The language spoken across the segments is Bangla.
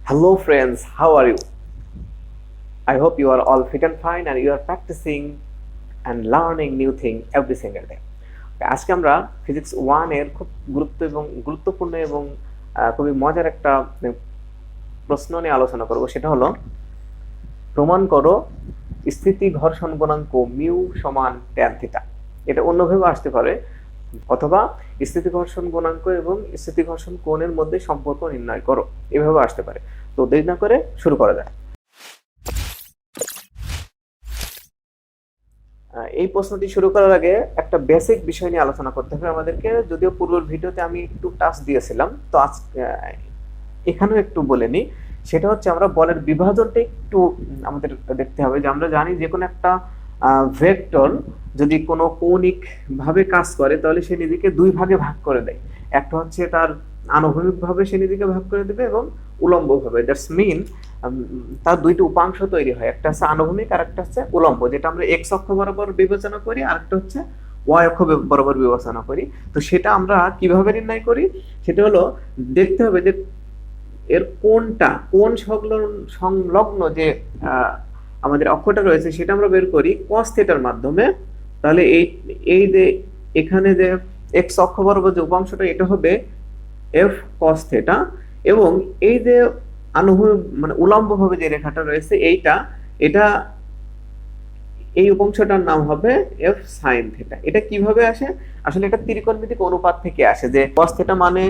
Hello friends, how are you? I hope you are all fit and fine and you are practicing and learning new thing every single day. আজকে আমরা ফিজিক্স 1 এর খুব গুরুত্বপূর্ণ এবং খুবই মজার একটা প্রশ্ন নিয়ে আলোচনা করব। সেটা হলো প্রমাণ করো স্থিতি ঘর্ষণ গুণাঙ্ক মিউ সমান tan থিটা। এটা অন্যভাবে আসতে পারে, অথবা স্থিতি ঘর্ষণ গুণাঙ্ক এবং স্থিতি ঘর্ষণ কোণের মধ্যে সম্পর্ক নির্ণয় করো, এভাবে আসতে পারে। তো দেরি না করে শুরু করা যায়। এই প্রশ্নটি শুরু করার আগে একটা বেসিক বিষয় নিয়ে আলোচনা করতে হবে আমাদেরকে, যদিও পূর্বের ভিডিওতে আমি একটু টাচ দিয়েছিলাম, তো আজ এখানেও একটু বলে নিই। সেটা হচ্ছে আমরা বলের বিভাজনটা একটু আমাদের দেখতে হবে। যে আমরা জানি যে কোনো একটা ভেক্টর যদি কোনো কৌণিক ভাবে কাজ করে তাহলে সে নিজেকে দুই ভাগে ভাগ করে দেয়। একটা হচ্ছে তার আনুভূমিক ভাবে সে নিজেকে ভাগ করে দেবে এবং উলম্ব ভাবে। দ্যাটস মিন তার দুইটি উপাংশ তৈরি হয়, একটা হচ্ছে আনুভূমিক আর একটা হচ্ছে উলম্ব, যেটা আমরা এক্স অক্ষ বরাবর বিবেচনা করি, আর একটা হচ্ছে ওয়াই অক্ষ বরাবর বিবেচনা করি। তো সেটা আমরা কিভাবে নির্ণয় করি, সেটা হলো দেখতে হবে যে এর কোন সংলগ্ন যে আমাদের অক্ষটা রয়েছে সেটা আমরা বের করি cos থিটার মাধ্যমে। তাহলে এই যে এখানে যে এক্স অক্ষ বরাবর যে উপাংশটা, এটা হবে f cos থিটা, এবং এই যে আনুভূমিক মানে উলম্ব ভাবে যে রেখাটা রয়েছে এটা এই উপাংশটার নাম হবে f sin থিটা। এটা কিভাবে আসে? আসলে এটা ত্রিকোণমিতিক অনুপাত থেকে আসে, যে cos থিটা মানে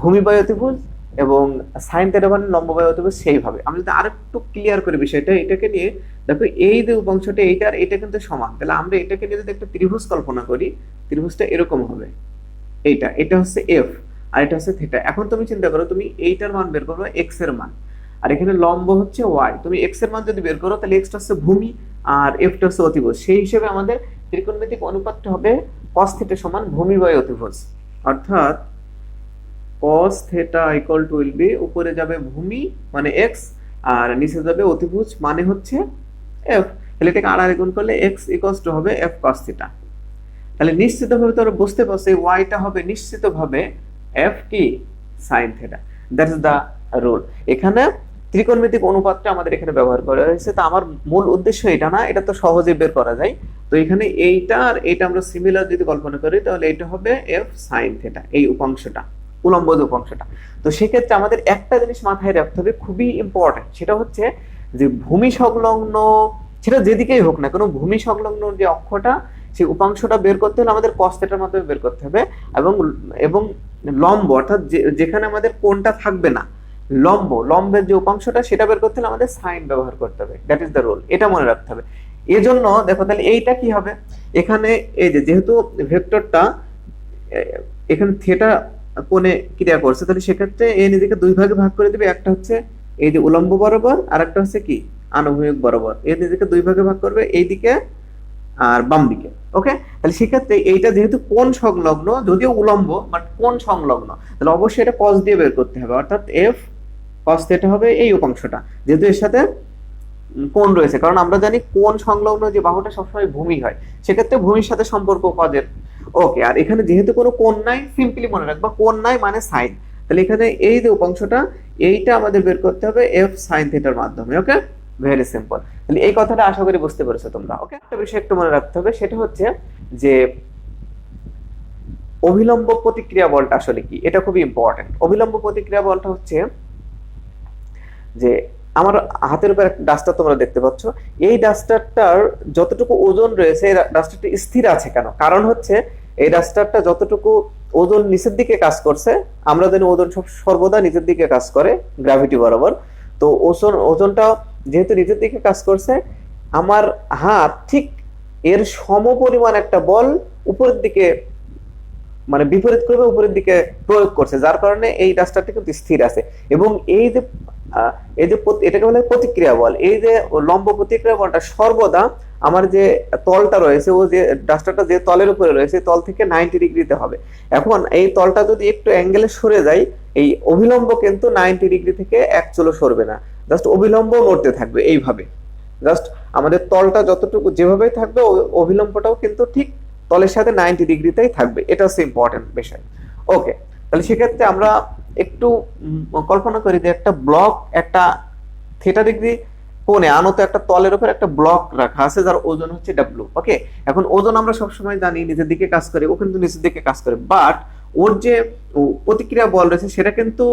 ভূমিবাহী অতিভুজ এবং sin থিটা মানে লম্ববাহী অতিভুজ। সেইভাবে আমি যদি আরেকটু ক্লিয়ার করি বিষয়টা, এটাকে নিয়ে দেখো, এই যে উপাংশটা এটা কিন্তু সমান। তাহলে আমরা এটাকে নিয়ে যদি একটা ত্রিভুজ কল্পনা করি, ত্রিভুজটা এরকম হবে। এটা হচ্ছে f আর এটা হচ্ছে থিটা। এখন তুমি চিন্তা করো, তুমি এইটার মান বের করবে এক্স এর মান, আর এখানে লম্ব হচ্ছে ওয়াই। তুমি এক্স এর মান যদি বের করো তাহলে এক্সটা হচ্ছে ভূমি আর এফটা হচ্ছে অতিভুজ। সেই হিসেবে আমাদের ত্রিকোণমিতিক অনুপাতটা হবে cos থিটা সমান ভূমি বাই অতিভুজ। অর্থাৎ cos theta equal to will B, উপরে যাবে ভূমি মানে x আর নিচে যাবে অতিভুজ মানে হচ্ছে f। তাহলে এটাকে আর গুণ করলে x ইকুয়ালস টু হবে f cos থিটা। তাহলে নিশ্চিতভাবে তোমরা বুঝতে পারছো এই ওয়াইটা হবে নিশ্চিতভাবে f কি sin থিটা। That is the rule. এখানে ত্রিকোণমিতিক অনুপাতটা আমাদের এখানে ব্যবহার করা হয়েছে। তো আমার মূল উদ্দেশ্য এটা না, এটা তো সহজেই বের করা যায়। তো এখানে এইটা আর এইটা আমরা সিমিলার যদি কল্পনা করি তাহলে এটা হবে f sin থিটা, এই উপাংশটা, উলম্ব যে উপাংশটা। তো সেক্ষেত্রে আমাদের একটা জিনিস মাথায় রাখতে হবে, খুবই ইম্পর্টেন্ট, সেটা হচ্ছে যে ভূমি সংলগ্ন, সেটা যেদিকেই হোক না কোনো, ভূমি সংলগ্ন যে অক্ষটা সেই উপাংশটা বের করতে হলে আমাদের cos থিটার মাধ্যমে বের করতে হবে, এবং লম্ব অর্থাৎ যেখানে আমাদের কোণটা থাকবে না, লম্বের যে উপাংশটা সেটা বের করতে হলে আমাদের সাইন ব্যবহার করতে হবে। দ্যাট ইজ দ্য রুল, এটা মনে রাখতে হবে। এজন্য দেখো, তাহলে এইটা কি হবে, এখানে এই যে যেহেতু ভেক্টরটা এখানে থিটা কোণে ক্রিয়া করছে, তাহলে সেক্ষেত্রে এ নিজেকে দুই ভাগে ভাগ করে দিবে। একটা হচ্ছে এই যে উলম্ব বরাবর, আর একটা হচ্ছে কি আনুভূমিক বরাবর। এ নিজেকে দুই ভাগে ভাগ করবে, এইদিকে আর বাম দিকে। ওকে, তাহলে সেক্ষেত্রে এইটা যেহেতু কোণ সংলগ্ন, যদিও উলম্ব বাট কোণ সংলগ্ন, তাহলে অবশ্যই এটা cos দিয়ে বের করতে হবে। অর্থাৎ f cos থিটা হবে এই উপাংশটা, যেহেতু এর সাথে কোণ রয়েছে। কারণ আমরা জানি কোণ সংলগ্ন যে বাহুটা সবসময় ভূমি হয়, সেক্ষেত্রে ভূমির সাথে সম্পর্ক cos-এর। ওকে, আর এখানে যেহেতু কোনো কোণ নাই, সিম্পলি মনে রাখবা কোণ নাই মানে সাইন। তাহলে এখানে এই যে উপাংশটা, এইটা আমাদের বের করতে হবে f sin থিটার মাধ্যমে। ওকে, ভেরি সিম্পল। তাহলে এই কথাটা আশা করি বুঝতে পেরেছো তোমরা। ওকে, একটা বিষয় একটু মনে রাখতে হবে, সেটা হচ্ছে যে অভিলম্ব প্রতিক্রিয়া বলটা আসলে কি, এটা খুবই ইম্পর্টেন্ট। অভিলম্ব প্রতিক্রিয়া বলটা হচ্ছে যে আমার হাতের উপর একটা ডাস্টার তোমরা দেখতে পাচ্ছ, এই ডাস্টারটার যতটুকু ওজন রয়েছে, এই ডাস্টারটা স্থির আছে কেন? কারণ হচ্ছে এই ডাস্টারটা যতটুকু ওজন নিচের দিকে কাজ করছে, আমরা জানি ওজন সর্বদা নিচের দিকে কাজ করে গ্র্যাভিটি বরাবর। তো ওজনটা যেহেতু নিচের দিকে কাজ করছে, আমার হাত ঠিক এর সমপরিমাণ একটা বল উপরের দিকে মানে বিপরীত করবে, উপরের দিকে প্রয়োগ করছে, যার কারণে এই ডাস্টারটা কিন্তু স্থির আছে। এবং এই যে এটাকে বলে প্রতিক্রিয়া বল, এই যে লম্ব প্রতিক্রিয়া বলটা সর্বদা আমার যে তলটা রয়েছে, ও যে ডাস্টারটা যে তলের উপরে রয়েছে, তল থেকে 90 ডিগ্রিতে হবে। এখন এই তলটা যদি একটু অ্যাঙ্গেলে সরে যায়, এই অভিলম্ব কিন্তু 90 ডিগ্রি থেকে এক চুলো সরবে না, জাস্ট অভিলম্ব নড়তে থাকবে এইভাবে। জাস্ট আমাদের তলটা যতটুকু যেভাবেই থাকবে, অভিলম্বটাও কিন্তু ঠিক তলের সাথে 90 ডিগ্রিতেই থাকবে। এটা হচ্ছে ইম্পর্টেন্ট বিষয়। ওকে, তাহলে সেক্ষেত্রে আমরা একটু কল্পনা করি যে একটা ব্লক একটা থিটা ডিগ্রি কোণে আনত একটা তলের উপর একটা ব্লক রাখা আছে যার ওজন হচ্ছে ডাব্লু। ওকে, এখন ওজন আমরা সবসময় জানি নিচের দিকে কাজ করে, ও কিন্তু নিচের দিকে কাজ করে, বাট ওর যে প্রতিক্রিয়া বল রয়েছে সেটা কিন্তু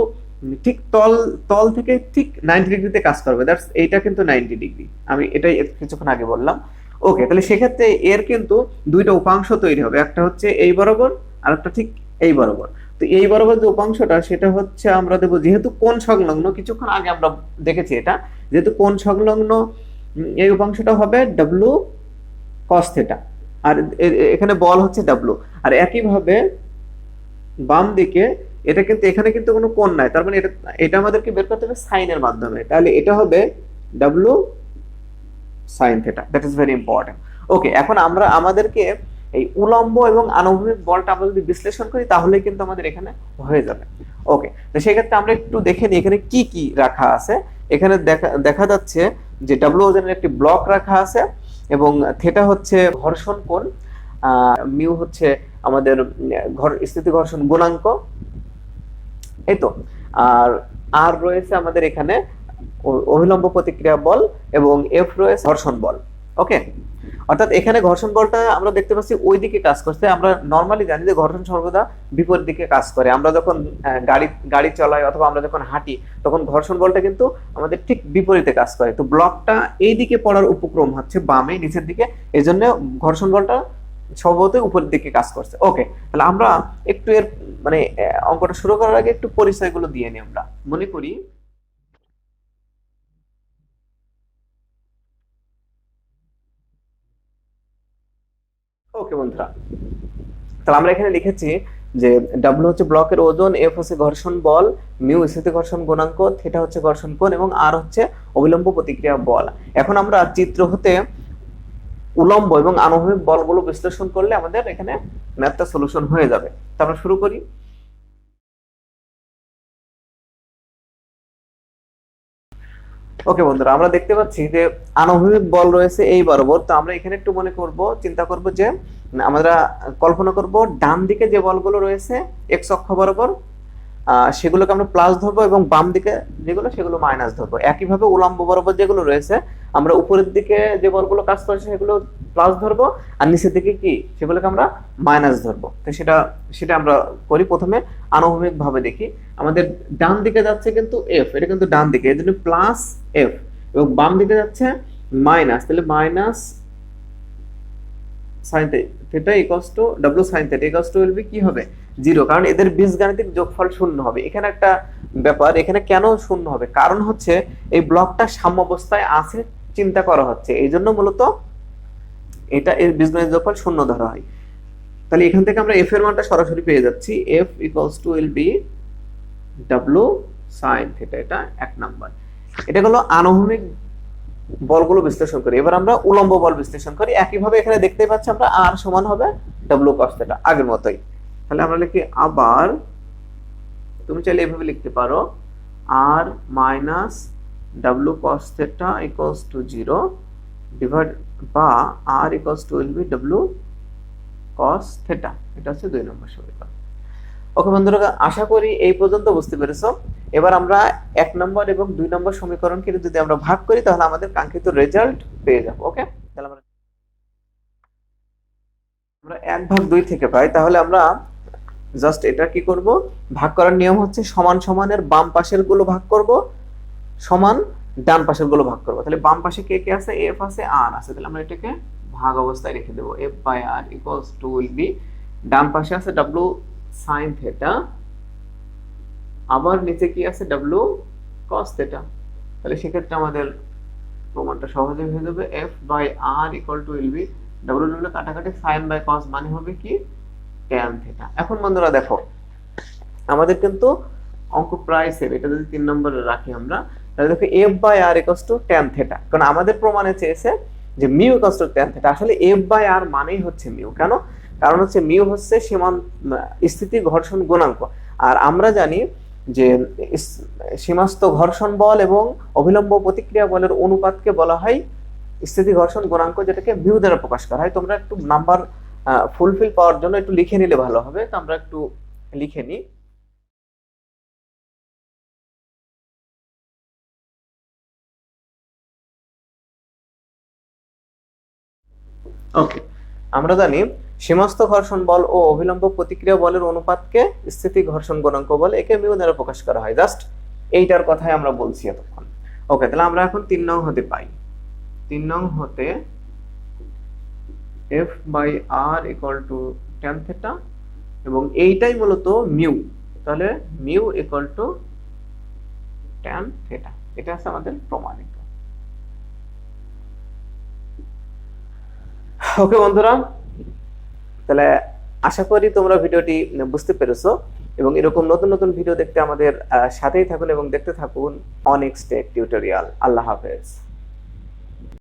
ঠিক তল তল থেকে ঠিক 90 ডিগ্রিতে কাজ করবে। দ্যাটস এইটা কিন্তু 90 ডিগ্রি, আমি এটাই কিছুক্ষণ আগে বললাম। ওকে, তাহলে সেক্ষেত্রে এর কিন্তু দুইটা উপাংশ তৈরি হবে, একটা হচ্ছে এই বরাবর আর একটা ঠিক এই বরাবর। তো এই বরাবর যে উপাংশটা সেটা হচ্ছে আমরা দেবো, যেহেতু কোণ সংলগ্ন, কিছুক্ষণ আগে আমরা দেখেছি এটা, যেহেতু কোণ সংলগ্ন এই উপাংশটা হবে ডাব্লু কস থিটা, আর এখানে বল হচ্ছে ডাব্লু। আর একইভাবে বাম দিকে এটা কিন্তু এখানে কিন্তু কোনো কোণ নাই, তার মানে এটা এটা আমাদেরকে বের করতে হবে সাইনের মাধ্যমে, তাহলে এটা হবে W sine theta. That is very important. Okay, এখন আমরা আমাদেরকে এই উলম্ব এবং আনুভূমিক বলটা আমরা যদি বিশ্লেষণ করি তাহলে কিন্তু আমাদের এখানে হয়ে যাবে। ওকে, তো সেক্ষেত্রে আমরা একটু দেখে নিই এখানে কি কি রাখা আছে। এখানে দেখা যাচ্ছে যে ডাব্লু ওজনের একটি ব্লক রাখা আছে এবং থিটা হচ্ছে ঘর্ষণ কোণ, মিউ হচ্ছে আমাদের স্থিতি ঘর্ষণ গুণাঙ্ক, এই তো। আর আর রয়েছে আমাদের এখানে অভিলম্ব প্রতিক্রিয়া বল এবং এফ রয়েছে ঘর্ষণ বল। ওকে, অর্থাৎ এখানে ঘর্ষণ বলটা আমরা দেখতে পাচ্ছি ওই দিকে কাজ করছে। আমরা নরমালি জানি যে ঘর্ষণ সর্বদা বিপরীত দিকে কাজ করে। আমরা যখন গাড়ি চালাই অথবা আমরা যখন হাঁটি তখন ঘর্ষণ বলটা কিন্তু আমাদের ঠিক বিপরীতে কাজ করে। তো ব্লকটা এই দিকে পড়ার উপক্রম হচ্ছে বামে নিচের দিকে, এই জন্য ঘর্ষণ বলটা স্বভাবতই উপরের দিকে কাজ করছে। ওকে, তাহলে আমরা একটু এর মানে অঙ্কটা শুরু করার আগে একটু পরিচয়গুলো দিয়ে নিই। আমরা মনে করি, ওকে বন্ধুরা, তাহলে আমরা এখানে লিখেছি যে ডাব্লু হচ্ছে ব্লকের ওজন, এফ হচ্ছে ঘর্ষণ বল, মিউ স্থিতি ঘর্ষণ গুণাঙ্ক, থিটা হচ্ছে ঘর্ষণ কোণ এবং আর হচ্ছে অবিলম্ব প্রতিক্রিয়া বল। এখন আমরা চিত্র হতে উলম্ব এবং আনুভূমিক বলগুলো বিশ্লেষণ করলে আমাদের এখানে ম্যাথটা সলিউশন হয়ে যাবে। তো আমরা শুরু করি। ওকে বন্ধুরা, আমরা দেখতে পাচ্ছি যে আনুভূমিক বল রয়েছে এই বরাবর। তো আমরা এখানে একটু মনে করব, চিন্তা করব যে আমরা কল্পনা করব ডান দিকে যে বলগুলো রয়েছে এক্স অক্ষ বরাবর সেগুলোকে আমরা প্লাস ধরবো এবং বাম দিকে যেগুলো সেগুলো মাইনাস ধরবো। একইভাবে উলম্ব বরাবর যেগুলো রয়েছে আমরা উপরের দিকে যে বলগুলো কাজ করছে সেগুলো প্লাস ধরবো আর নিচের দিকে কি সেগুলোকে আমরা মাইনাস ধরবো। তো সেটা সেটা আমরা করি। প্রথমে আনুভূমিক ভাবে দেখি, আমাদের ডান দিকে যাচ্ছে কিন্তু এফ, এটা কিন্তু ডান দিকে, এই জন্য প্লাস এফ, এবং বাম দিকে যাচ্ছে মাইনাস, তাহলে minus sine theta equals two W sine theta equals to will B কি হবে, জিরো, কারণ এদের বীজগাণিতিক যোগফল শূন্য হবে। এখানে একটা ব্যাপার, এখানে কেন শূন্য হবে, কারণ হচ্ছে এই ব্লকটা সাম্যাবস্থায় আছে চিন্তা করা হচ্ছে, এই জন্য মূলত এটা এর বীজগাণিতিক যোগফল শূন্য ধরা হয়। তাহলে এখান থেকে আমরা এফ এর মানটা সরাসরি পেয়ে যাচ্ছি, F equals to will be W sine theta. এটা এক নাম্বার। এটা হলো আনুভূমিক বলগুলো বিশ্লেষণ করি। এবার আমরা উলম্ব বল বিশ্লেষণ করি। একইভাবে এখানে দেখতে পাচ্ছি আমরা আর সমান হবে ডাব্লিউ কস থিটা, আগের মতোই। তাহলে আমরা লিখি আবার, তুমি চাইলে এভাবে লিখতে পারো, আর minus W cos theta equals to zero divide বা R equals to will be W cos theta. এটা হচ্ছে 2 নম্বর সমীকরণ। ওকে বন্ধুরা, আশা করি এই পর্যন্ত বুঝতে পেরেছো। এবার আমরা 1 নম্বর এবং 2 নম্বর সমীকরণকে যদি আমরা ভাগ করি তাহলে আমাদের কাঙ্ক্ষিত রেজাল্ট পেয়ে যাব। ওকে, তাহলে আমরা 1/2 থেকে পাই, তাহলে আমরা জাস্ট এটা কি করব, ভাগ করার নিয়ম হচ্ছে সমান সমানের বাম পাশের গুলো ভাগ করব, সমান ডান পাশের গুলো ভাগ করব। তাহলে বাম পাশে কে কে আছে, এফ আছে, আর আছে, তাহলে আমরা এটাকে ভাগ অবস্থায় রেখে দেব। F by R equals to will be, ডান পাশে আছে ডাব্লিউ সাইন থিটা, আবার নিচে কি আছে ডাব্লিউ কস থিটা। তাহলে সেক্ষেত্রে আমাদের প্রমাণটা সহজে হয়ে যাবে, F by R equal to will be W W কাটাকাটি সাইন বাই কস মানে হবে কি ট্যান থিটা। এখন বন্ধুরা দেখো, আমাদের কিন্তু অঙ্ক প্রায় সেম। এটা যদি 3 নম্বরে রাখি আমরা, তাহলে দেখো F by R equals to tan theta, কারণ আমাদের প্রমাণে চেয়েছে যে mu equals to tan theta. আসলে এফ বাই আর মানেই হচ্ছে মিউ। কেন? কারণ হচ্ছে মিউ হচ্ছে স্থিতি ঘর্ষণ গুণাঙ্ক, আর আমরা জানি যে সীমাস্থ ঘর্ষণ বল এবং অভিলম্ব প্রতিক্রিয়া বলের অনুপাতকে বলা হয় স্থিতি ঘর্ষণ গুণাঙ্ক, যেটাকে মিউ দ্বারা প্রকাশ করা হয়। তোমরা একটু নাম্বার ফুলফিল পাওয়ার জন্য একটু লিখে নিলে ভালো হবে। তো আমরা একটু লিখে নিই। ওকে, আমরা জানি সীমাস্থ ঘর্ষণ বল ও অভিলম্ব প্রতিক্রিয়া বলের অনুপাতকে স্থিতি ঘর্ষণ গুণাঙ্ক বলে, একে মিউ দ্বারা প্রকাশ করা হয়। জাস্ট এইটার কথাই আমরা বলছি এতক্ষণ। ওকে, তাহলে আমরা এখন 3 নং হতে পাই। 3 নং হতে F by R equal to tan theta, এবং এইটাই মূলত মিউ, তাহলে mu equal to tan theta, এটা আছে আমাদের প্রমাণিত। ওকে বন্ধুরা, তাহলে আশা করি তোমরা ভিডিওটি বুঝতে পেরেছো, এবং এরকম নতুন নতুন ভিডিও দেখতে আমাদের সাথেই থাকুন এবং দেখতে থাকুন অনেক্স টেক টিউটোরিয়াল। আল্লাহ হাফেজ।